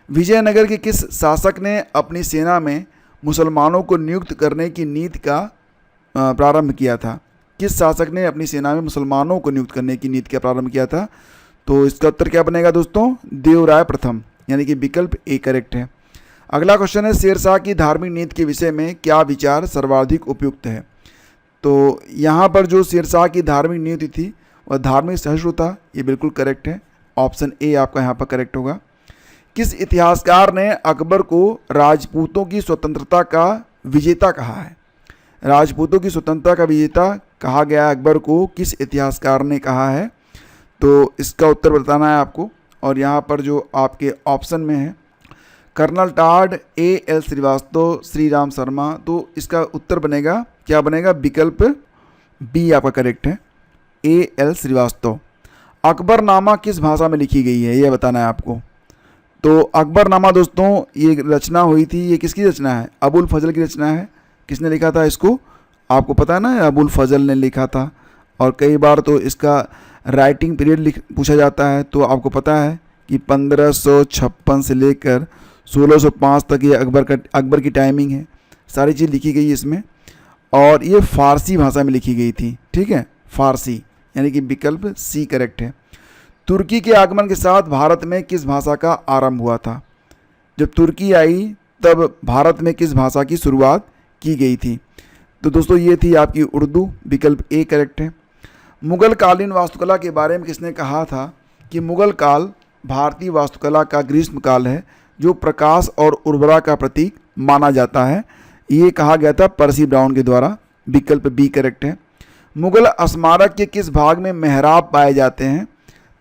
विजयनगर के किस शासक ने अपनी सेना में मुसलमानों को नियुक्त करने की नीति का प्रारंभ किया था? किस शासक ने अपनी सेना में मुसलमानों को नियुक्त करने की नीति का प्रारंभ किया था? तो इसका उत्तर क्या बनेगा दोस्तों? देवराय प्रथम, यानी कि विकल्प ए करेक्ट है। अगला क्वेश्चन है शेरशाह की धार्मिक नीति के विषय में क्या विचार सर्वाधिक उपयुक्त है? तो यहाँ पर जो शेरशाह की धार्मिक नीति थी वह धार्मिक सहिष्णुता, ये बिल्कुल करेक्ट है, ऑप्शन ए आपका यहाँ पर करेक्ट होगा। किस इतिहासकार ने अकबर को राजपूतों की स्वतंत्रता का विजेता कहा है? राजपूतों की स्वतंत्रता का विजेता कहा गया अकबर को, किस इतिहासकार ने कहा है? तो इसका उत्तर बताना है आपको। और यहाँ पर जो आपके ऑप्शन में है colonel Tod, A.L. Srivastava, Shri Ram Sharma, तो इसका उत्तर बनेगा क्या बनेगा? विकल्प बी आपका करेक्ट है, A.L. श्रीवास्तव। अकबरनामा किस भाषा में लिखी गई है ये बताना है आपको। तो अकबरनामा दोस्तों ये रचना हुई थी, ये किसकी रचना है? अबुल फजल की रचना है। किसने लिखा था इसको? आपको पता है ना, अबुल फजल ने लिखा था। और कई बार तो इसका राइटिंग पीरियड पूछा जाता है, तो आपको पता है कि 1556 से लेकर 1605 तक ये अकबर की टाइमिंग है। सारी चीज़ लिखी गई इसमें, और ये फ़ारसी भाषा में लिखी गई थी। ठीक है, फ़ारसी, यानी कि विकल्प सी करेक्ट है। तुर्की के आगमन के साथ भारत में किस भाषा का आरंभ हुआ था? जब तुर्की आई तब भारत में किस भाषा की शुरुआत की गई थी? तो दोस्तों ये थी आपकी उर्दू, विकल्प ए करेक्ट है। मुग़ल कालीन वास्तुकला के बारे में किसने कहा था कि मुग़ल काल भारतीय वास्तुकला का ग्रीष्म काल है जो प्रकाश और उर्वरा का प्रतीक माना जाता है? ये कहा गया था पर्सी ब्राउन के द्वारा, विकल्प बी करेक्ट है। मुग़ल स्मारक के किस भाग में मेहराब पाए जाते हैं?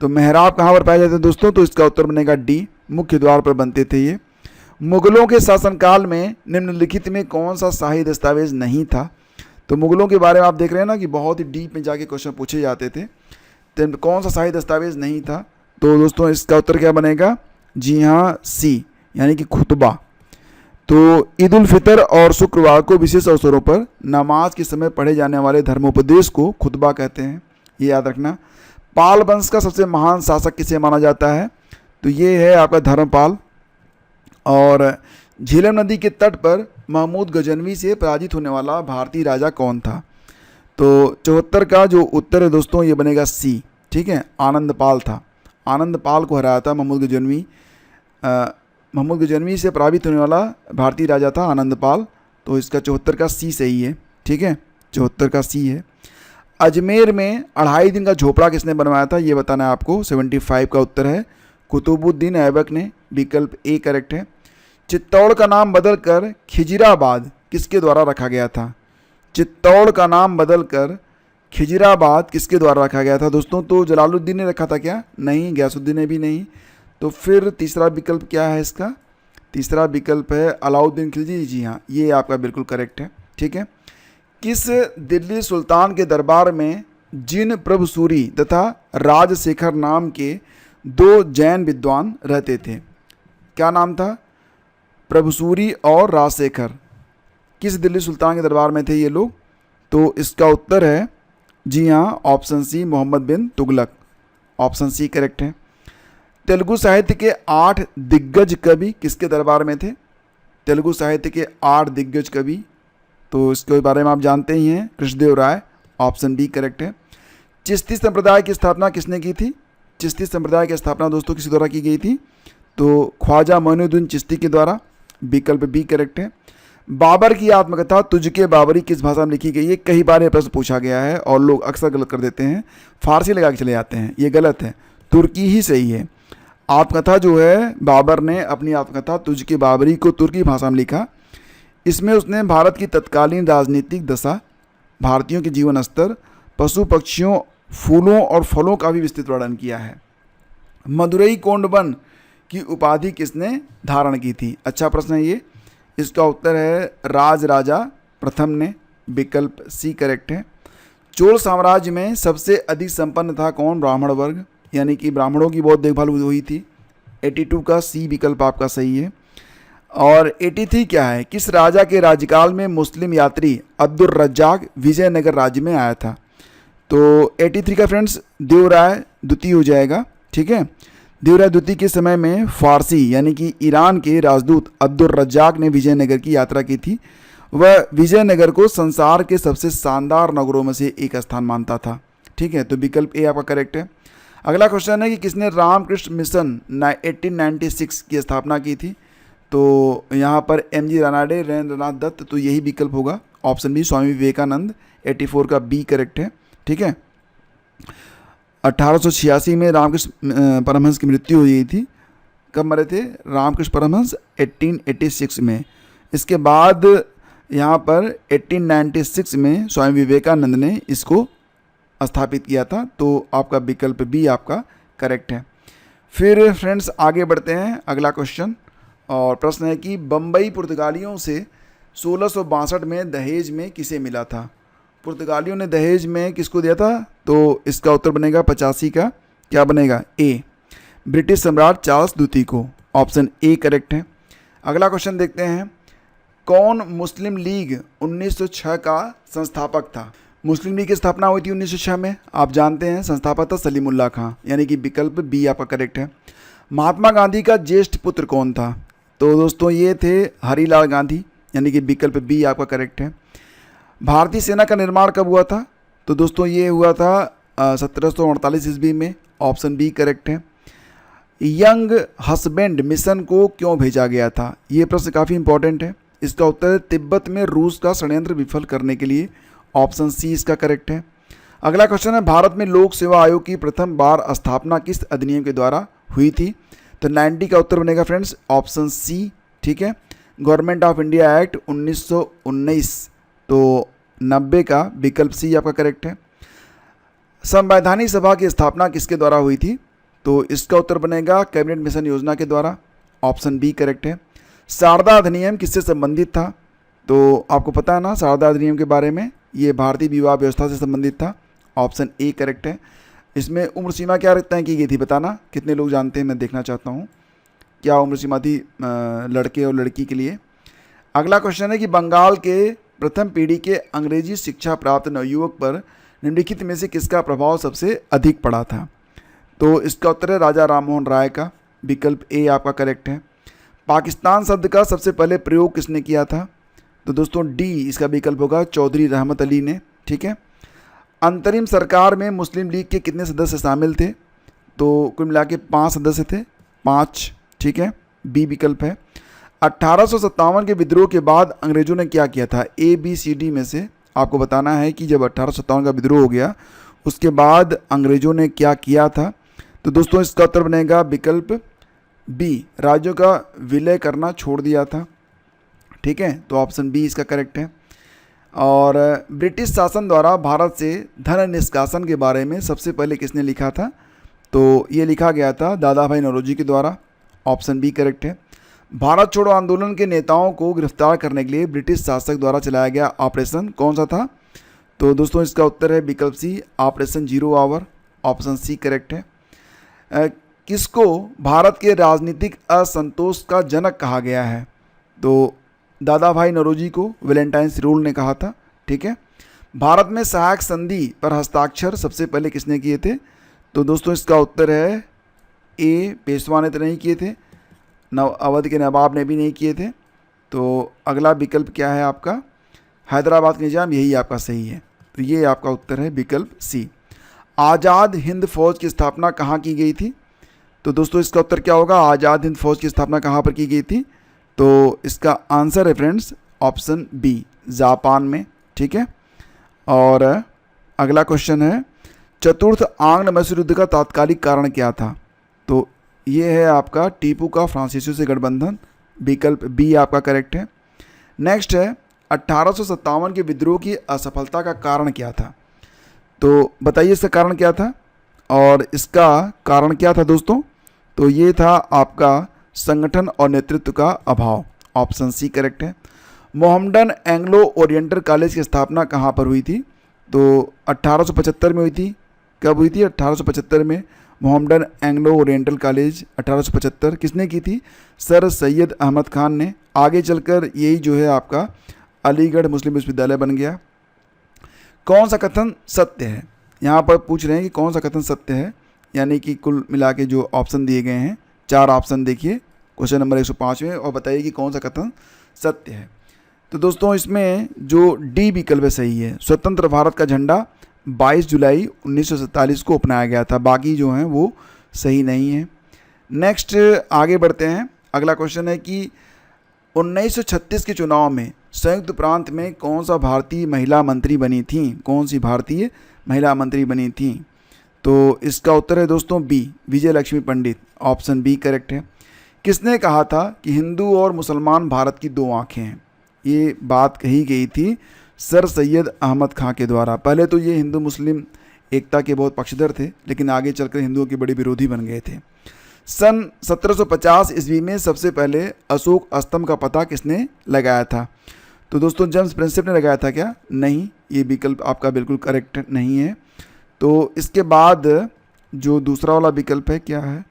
तो मेहराब कहाँ पर पाए जाते हैं दोस्तों? तो इसका उत्तर बनेगा डी, मुख्य द्वार पर बनते थे ये। मुग़लों के शासनकाल में निम्नलिखित में कौन सा शाही दस्तावेज नहीं था? तो मुग़लों के बारे में आप देख रहे हैं ना कि बहुत ही डीप में जाके क्वेश्चन पूछे जाते थे, तो कौन सा शाही दस्तावेज नहीं था? तो दोस्तों इसका उत्तर क्या बनेगा? जी हाँ, सी, यानी कि खुतबा। तो ईद उल फितर और शुक्रवार को विशेष अवसरों पर नमाज के समय पढ़े जाने वाले धर्मोपदेश को खुतबा कहते हैं, ये याद रखना। पाल वंश का सबसे महान शासक किसे माना जाता है? तो ये है आपका धर्मपाल। और झेलम नदी के तट पर महमूद गजनवी से पराजित होने वाला भारतीय राजा कौन था? तो 74 का जो उत्तर है दोस्तों ये बनेगा सी। ठीक है, आनंदपाल था। आनंदपाल को हराया था महमूद गजनवी। महमूद गजनवी से पराजित होने वाला भारतीय राजा था आनंदपाल। तो इसका 74 का सी सही है। ठीक है, 74 का सी है। अजमेर में 2.5 दिन का झोपड़ा किसने बनवाया था ये बताना है आपको। 75 का उत्तर है कुतुबुद्दीन ऐबक ने, विकल्प ए करेक्ट है। चित्तौड़ का नाम बदलकर खिजराबाद किसके द्वारा रखा गया था? चित्तौड़ का नाम बदलकर खिजराबाद किसके द्वारा रखा गया था दोस्तों? तो जलालुद्दीन ने रखा था क्या? नहीं, गयासुद्दीन ने भी नहीं। तो फिर तीसरा विकल्प क्या है इसका? तीसरा विकल्प है अलाउद्दीन खिलजी। जी हाँ, ये आपका बिल्कुल करेक्ट है। ठीक है। किस दिल्ली सुल्तान के दरबार में जिन प्रभुसूरी तथा राजशेखर नाम के 2 जैन विद्वान रहते थे? क्या नाम था? प्रभुसूरी और राजशेखर। किस दिल्ली सुल्तान के दरबार में थे ये लोग? तो इसका उत्तर है जी हाँ, ऑप्शन सी, मोहम्मद बिन तुगलक। ऑप्शन सी करेक्ट है। तेलुगु साहित्य के 8 दिग्गज कवि किसके दरबार में थे? तेलुगु साहित्य के 8 दिग्गज कवि, तो इसके बारे में आप जानते ही हैं, कृष्णदेव राय। ऑप्शन बी करेक्ट है। चिश्ती संप्रदाय की स्थापना किसने की थी? चिश्ती संप्रदाय की स्थापना दोस्तों किसी द्वारा की गई थी? तो ख्वाजा मोइनुद्दीन चिश्ती के द्वारा, विकल्प बी करेक्ट है। बाबर की आत्मकथा तुझके बाबरी किस भाषा में लिखी गई है? कई बार यह प्रश्न पूछा गया है और लोग अक्सर गलत कर देते हैं, फारसी लगा के चले जाते हैं, ये गलत है, तुर्की ही सही है। आत्मकथा जो है, बाबर ने अपनी आत्मकथा तुझके बाबरी को तुर्की भाषा में लिखा। इसमें उसने भारत की तत्कालीन राजनीतिक दशा, भारतीयों के जीवन स्तर, पशु पक्षियों, फूलों और फलों का भी विस्तृत वर्णन किया है। मदुरई कोंडवन की उपाधि किसने धारण की थी? अच्छा प्रश्न है ये। इसका उत्तर है राज राजा प्रथम ने, विकल्प सी करेक्ट है। चोल साम्राज्य में सबसे अधिक संपन्न था कौन? ब्राह्मण वर्ग, यानी कि ब्राह्मणों की बहुत देखभाल हुई थी। 82 का सी विकल्प आपका सही है। और 83 क्या है? किस राजा के राज्यकाल में मुस्लिम यात्री अब्दुल रज्जाक विजयनगर राज्य में आया था? तो 83 का फ्रेंड्स देवराय द्वितीय हो जाएगा। ठीक है, देवराय द्वितीय के समय में फारसी यानी कि ईरान के राजदूत अब्दुल रज्जाक ने विजयनगर की यात्रा की थी। वह विजयनगर को संसार के सबसे शानदार नगरों में से एक स्थान मानता था। ठीक है, तो विकल्प ए आपका करेक्ट है। अगला क्वेश्चन है कि किसने रामकृष्ण मिशन 1896 की स्थापना की थी? तो यहाँ पर MG रानाडे, नरेंद्रनाथ दत्त, तो यही विकल्प होगा। Option B Swami Vivekananda. 84 का बी करेक्ट है। ठीक है, 1886 में रामकृष्ण परमहंस की मृत्यु हुई थी। कब मरे थे? रामकृष्ण परमहंस 1886 में। इसके बाद यहाँ पर 1896 में स्वामी विवेकानंद ने इसको स्थापित किया था। तो आपका विकल्प बी आपका करेक्ट है। फिर फ्रेंड्स आगे बढ़ते हैं, अगला क्वेश्चन और प्रश्न है कि बम्बई पुर्तगालियों से 1662 में दहेज में किसे मिला था? पुर्तगालियों ने दहेज में किसको दिया था? तो इसका उत्तर बनेगा 85 का क्या बनेगा? ए, ब्रिटिश सम्राट चार्ल्स द्वितीय को। ऑप्शन ए करेक्ट है। अगला क्वेश्चन देखते हैं, कौन मुस्लिम लीग 1906 का संस्थापक था? मुस्लिम लीग की स्थापना हुई थी 1906 में, आप जानते हैं संस्थापक था सलीमुल्लाह खां, यानी कि विकल्प बी आपका करेक्ट है। महात्मा गांधी का ज्येष्ठ पुत्र कौन था? तो दोस्तों ये थे हरिलाल गांधी, यानी कि विकल्प बी आपका करेक्ट है। भारतीय सेना का निर्माण कब हुआ था? तो दोस्तों ये हुआ था 1748 ईस्वी में। ऑप्शन बी करेक्ट है। यंग हस्बैंड मिशन को क्यों भेजा गया था? ये प्रश्न काफ़ी इंपॉर्टेंट है। इसका उत्तर है तिब्बत में रूस का षड्यंत्र विफल करने के लिए। ऑप्शन सी इसका करेक्ट है। अगला क्वेश्चन है, भारत में लोक सेवा आयोग की प्रथम बार स्थापना किस अधिनियम के द्वारा हुई थी? तो 90 का उत्तर बनेगा फ्रेंड्स ऑप्शन सी, ठीक है, गवर्नमेंट ऑफ इंडिया एक्ट 1919। तो 90 का विकल्प सी आपका करेक्ट है। संवैधानिक सभा की स्थापना किसके द्वारा हुई थी? तो इसका उत्तर बनेगा कैबिनेट मिशन योजना के द्वारा। ऑप्शन बी करेक्ट है। शारदा अधिनियम किससे संबंधित था? तो आपको पता है ना शारदा अधिनियम के बारे में, ये भारतीय विवाह व्यवस्था से संबंधित था। ऑप्शन ए करेक्ट है। इसमें उम्र सीमा क्या तय की गई थी, बताना कितने लोग जानते हैं, मैं देखना चाहता हूँ क्या उम्र सीमा थी लड़के और लड़की के लिए। अगला क्वेश्चन है कि बंगाल के प्रथम पीढ़ी के अंग्रेजी शिक्षा प्राप्त नवयुवक पर निम्नलिखित में से किसका प्रभाव सबसे अधिक पड़ा था? तो इसका उत्तर है राजा राममोहन राय का। विकल्प ए आपका करेक्ट है। पाकिस्तान शब्द का सबसे पहले प्रयोग किसने किया था? तो दोस्तों डी इसका विकल्प होगा, चौधरी रहमत अली ने, ठीक है। अंतरिम सरकार में मुस्लिम लीग के कितने सदस्य शामिल थे? तो कुल मिला के 5 सदस्य थे, 5, ठीक है, बी विकल्प है। 1857 के विद्रोह के बाद अंग्रेजों ने क्या किया था? ए बी सी डी में से आपको बताना है कि जब 1857 का विद्रोह हो गया उसके बाद अंग्रेजों ने क्या किया था? तो दोस्तों इसका उत्तर बनेगा विकल्प बी, राज्यों का विलय करना छोड़ दिया था, ठीक है। तो ऑप्शन बी इसका करेक्ट है। और ब्रिटिश शासन द्वारा भारत से धन निष्कासन के बारे में सबसे पहले किसने लिखा था? तो ये लिखा गया था दादा भाई नौरोजी के द्वारा। ऑप्शन बी करेक्ट है। भारत छोड़ो आंदोलन के नेताओं को गिरफ्तार करने के लिए ब्रिटिश शासक द्वारा चलाया गया ऑपरेशन कौन सा था? तो दोस्तों इसका उत्तर है विकल्प C, operation 0 hour. Option C correct है। किसको भारत के राजनीतिक असंतोष का जनक कहा गया है? तो दादा भाई नौरोजी को वैलेंटाइन्स रूल ने कहा था, ठीक है। भारत में सहायक संधि पर हस्ताक्षर सबसे पहले किसने किए थे? तो दोस्तों इसका उत्तर है ए, पेशवा ने तो नहीं किए थे, अवध के नवाब ने भी नहीं किए थे। तो अगला विकल्प क्या है आपका? हैदराबाद के निजाम, यही आपका सही है। तो ये आपका उत्तर है विकल्प सी। आज़ाद हिंद फौज की स्थापना कहाँ की गई थी? तो दोस्तों इसका उत्तर क्या होगा? आज़ाद हिंद फौज की स्थापना कहाँ पर की गई थी? तो इसका आंसर है फ्रेंड्स ऑप्शन बी, जापान में, ठीक है। और अगला क्वेश्चन है, चतुर्थ आंग्ल मैसूर युद्ध का तात्कालिक कारण क्या था? तो ये है आपका टीपू का फ्रांसीसियों से गठबंधन। विकल्प बी आपका करेक्ट है। नेक्स्ट है 1857 के विद्रोह की असफलता का कारण क्या था? तो बताइए इसका कारण क्या था? और इसका कारण क्या था दोस्तों? तो ये था आपका संगठन और नेतृत्व का अभाव। ऑप्शन सी करेक्ट है। मोहम्मडन एंग्लो ओरिएंटल कॉलेज की स्थापना कहाँ पर हुई थी? तो 1875 में हुई थी। कब हुई थी? 1875 में मोहम्मडन एंग्लो ओरिएंटल कॉलेज 1875 किसने की थी? सर सैयद अहमद खान ने। आगे चलकर यही जो है आपका अलीगढ़ मुस्लिम विश्वविद्यालय बन गया। कौन सा कथन सत्य है? यहाँ पर पूछ रहे हैं कि कौन सा कथन सत्य है, यानी कि कुल मिला के जो ऑप्शन दिए गए हैं 4 ऑप्शन देखिए क्वेश्चन नंबर 105 में, और बताइए कि कौन सा कथन सत्य है। तो दोस्तों इसमें जो डी विकल्प है सही है। स्वतंत्र भारत का झंडा 22 जुलाई 1947 को अपनाया गया था, बाकी जो हैं वो सही नहीं है। नेक्स्ट आगे बढ़ते हैं। अगला क्वेश्चन है कि 1936 के चुनाव में संयुक्त प्रांत में कौन सा भारतीय महिला मंत्री बनी थी? कौन सी भारतीय महिला मंत्री बनी थी? तो इसका उत्तर है दोस्तों बी, विजय लक्ष्मी पंडित। ऑप्शन बी करेक्ट है। किसने कहा था कि हिंदू और मुसलमान भारत की दो आंखें हैं? ये बात कही गई थी सर सैयद अहमद खां के द्वारा। पहले तो ये हिंदू मुस्लिम एकता के बहुत पक्षधर थे, लेकिन आगे चलकर हिंदुओं के बड़े विरोधी बन गए थे। सन 1750 ईस्वी में सबसे पहले अशोक स्तंभ का पता किसने लगाया था? तो दोस्तों जेम्स प्रिंसेप ने लगाया था क्या? नहीं, ये विकल्प आपका बिल्कुल करेक्ट नहीं है। तो इसके बाद जो दूसरा वाला विकल्प है क्या है?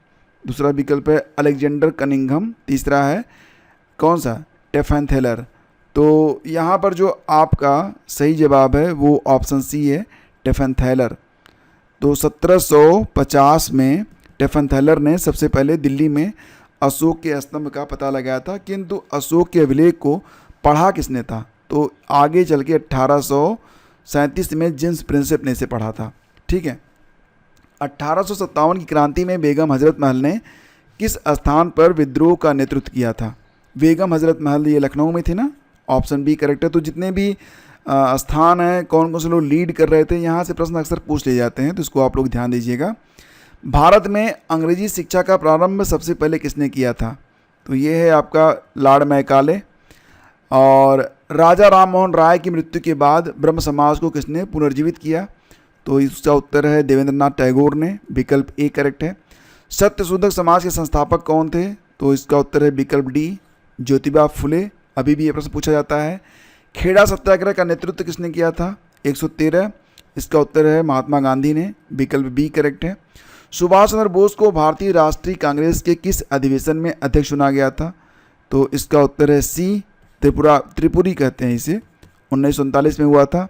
दूसरा विकल्प है अलेक्जेंडर कनिंघम। तीसरा है कौन सा? टेफेंथेलर। तो यहाँ पर जो आपका सही जवाब है वो ऑप्शन सी है, टेफेंथेलर। तो 1750 में टेफेंथेलर ने सबसे पहले दिल्ली में अशोक के स्तंभ का पता लगाया था, किंतु अशोक के अभिलेख को पढ़ा किसने था? तो आगे चल के 1837 में जेम्स प्रिंसेप ने इसे पढ़ा था। ठीक है। 1857 की क्रांति में बेगम हजरत महल ने किस स्थान पर विद्रोह का नेतृत्व किया था? बेगम हजरत महल ये लखनऊ में थी ना, ऑप्शन बी करेक्ट है। तो जितने भी स्थान हैं, कौन कौन से लोग लीड कर रहे थे, यहाँ से प्रश्न अक्सर पूछ ले जाते हैं, तो इसको आप लोग ध्यान दीजिएगा। भारत में अंग्रेजी शिक्षा का प्रारंभ सबसे पहले किसने किया था? तो ये है आपका लॉर्ड मैकाले। और राजा राम मोहन राय की मृत्यु के बाद ब्रह्म समाज को किसने पुनर्जीवित किया? तो इसका उत्तर है देवेंद्रनाथ टैगोर ने। विकल्प ए करेक्ट है। सत्यशोधक समाज के संस्थापक कौन थे? तो इसका उत्तर है विकल्प डी, ज्योतिबा फुले। अभी भी ये प्रश्न पूछा जाता है। खेड़ा सत्याग्रह का नेतृत्व किसने किया था? 113। इसका उत्तर है महात्मा गांधी ने। विकल्प बी करेक्ट है। सुभाष चंद्र बोस को भारतीय राष्ट्रीय कांग्रेस के किस अधिवेशन में अध्यक्ष चुना गया था? तो इसका उत्तर है सी, त्रिपुरी कहते हैं इसे। 1939 में हुआ था।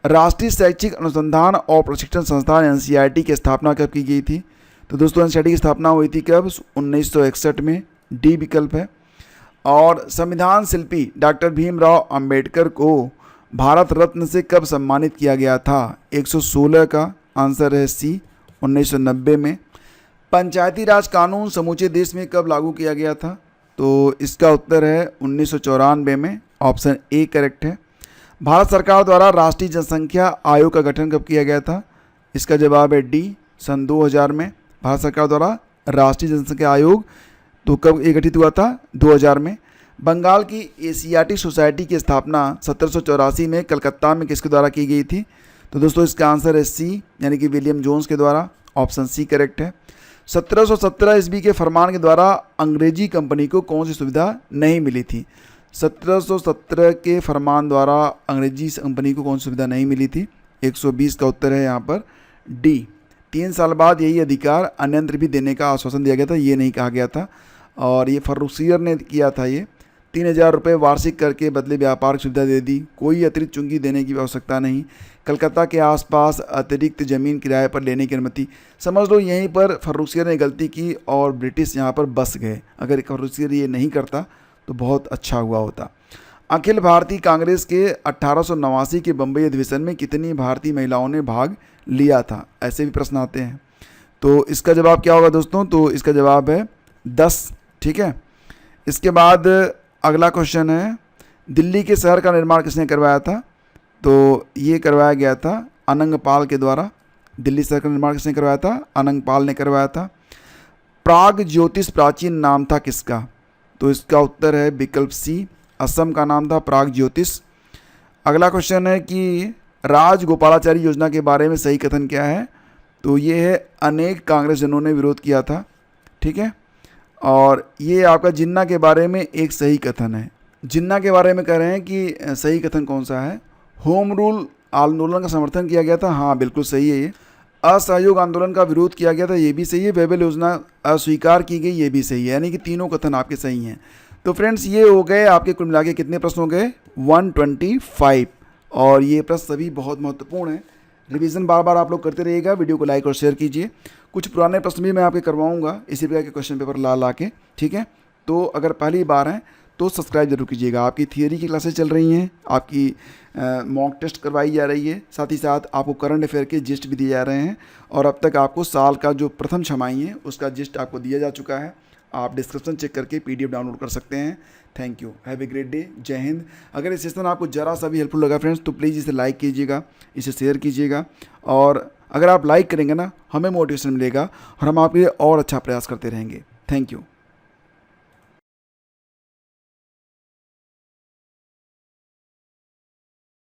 राष्ट्रीय शैक्षिक अनुसंधान और प्रशिक्षण संस्थान एनसीईआरटी की स्थापना कब की गई थी? तो दोस्तों एनसीईआरटी की स्थापना हुई थी कब? 1961 में। डी विकल्प है। और संविधान शिल्पी डॉक्टर भीमराव अंबेडकर को भारत रत्न से कब सम्मानित किया गया था? 116 का आंसर है सी, 1990 में। पंचायती राज कानून समूचे देश में कब लागू किया गया था? तो इसका उत्तर है 1994 में। ऑप्शन ए करेक्ट है। भारत सरकार द्वारा राष्ट्रीय जनसंख्या आयोग का गठन कब किया गया था? इसका जवाब है डी, सन 2000 में। भारत सरकार द्वारा राष्ट्रीय जनसंख्या आयोग तो कब ये गठित हुआ था? 2000 में। बंगाल की एशियाटिक सोसाइटी की स्थापना 1784 में कलकत्ता में किसके द्वारा की गई थी? तो दोस्तों इसका आंसर है सी, यानी कि विलियम जोन्स के द्वारा। ऑप्शन सी करेक्ट है। 1717 ईस्वी के फरमान के द्वारा अंग्रेजी कंपनी को कौन सी सुविधा नहीं मिली थी? 1717 के फरमान द्वारा अंग्रेजी कंपनी को कौन सी सुविधा नहीं मिली थी? 120 का उत्तर है यहाँ पर डी। 3 साल बाद यही अधिकार अन्यत्र भी देने का आश्वासन दिया गया था, ये नहीं कहा गया था। और ये फर्रुखसियर ने किया था। ये 3000 रुपये वार्षिक कर के बदले व्यापार की सुविधा दे दी। कोई अतिरिक्त चुंगी देने की आवश्यकता नहीं। कलकत्ता के आसपास अतिरिक्त ज़मीन किराए पर लेने की अनुमति। समझ लो यहीं पर फर्रुखसियर ने गलती की और ब्रिटिश यहाँ पर बस गए। अगर फर्रुखसियर ये नहीं करता तो बहुत अच्छा हुआ होता। अखिल भारतीय कांग्रेस के 1889 के बम्बई अधिवेशन में कितनी भारतीय महिलाओं ने भाग लिया था? ऐसे भी प्रश्न आते हैं। तो इसका जवाब क्या होगा दोस्तों? तो इसका जवाब है 10। ठीक है। इसके बाद अगला क्वेश्चन है, दिल्ली के शहर का निर्माण किसने करवाया था? तो ये करवाया गया था अनंगपाल के द्वारा। दिल्ली शहर का निर्माण किसने करवाया था? अनंगपाल ने करवाया था। प्राग ज्योतिष प्राचीन नाम था किसका? तो इसका उत्तर है विकल्प सी, असम का नाम था प्राग ज्योतिष। अगला क्वेश्चन है कि राजगोपालाचारी योजना के बारे में सही कथन क्या है? तो ये है अनेक कांग्रेसजनों ने विरोध किया था। ठीक है। और ये आपका जिन्ना के बारे में एक सही कथन है। जिन्ना के बारे में कह रहे हैं कि सही कथन कौन सा है? होम रूल आंदोलन का समर्थन किया गया था। हाँ बिल्कुल सही है ये। असहयोग आंदोलन का विरोध किया गया था, ये भी सही है। वेबल योजना अस्वीकार की गई, ये भी सही है। यानी कि तीनों कथन आपके सही हैं। तो फ्रेंड्स ये हो गए आपके कुल मिला के कितने प्रश्न हो गए? 125। और ये प्रश्न सभी बहुत महत्वपूर्ण हैं। रिवीजन बार बार आप लोग करते रहिएगा। वीडियो को लाइक और शेयर कीजिए। कुछ पुराने प्रश्न भी मैं आपके करवाऊंगा इसी प्रकार के क्वेश्चन पेपर ला के। ठीक है। तो अगर पहली बार हैं तो सब्सक्राइब जरूर कीजिएगा। आपकी थियरी की क्लासेस चल रही हैं, आपकी मॉक टेस्ट करवाई जा रही है, साथ ही साथ आपको करंट अफेयर के जिस्ट भी दिए जा रहे हैं। और अब तक आपको साल का जो प्रथम छमाही है उसका जिस्ट आपको दिया जा चुका है। आप डिस्क्रिप्शन चेक करके PDF डाउनलोड कर सकते हैं। Thank you, have a great day, जय हिंद। अगर इस सेशन आपको ज़रा सा भी हेल्पफुल लगा फ्रेंड्स तो प्लीज़ इसे लाइक कीजिएगा, इसे शेयर कीजिएगा। और अगर आप लाइक करेंगे ना, हमें मोटिवेशन मिलेगा और हम आपके लिए और अच्छा प्रयास करते रहेंगे। Thank you.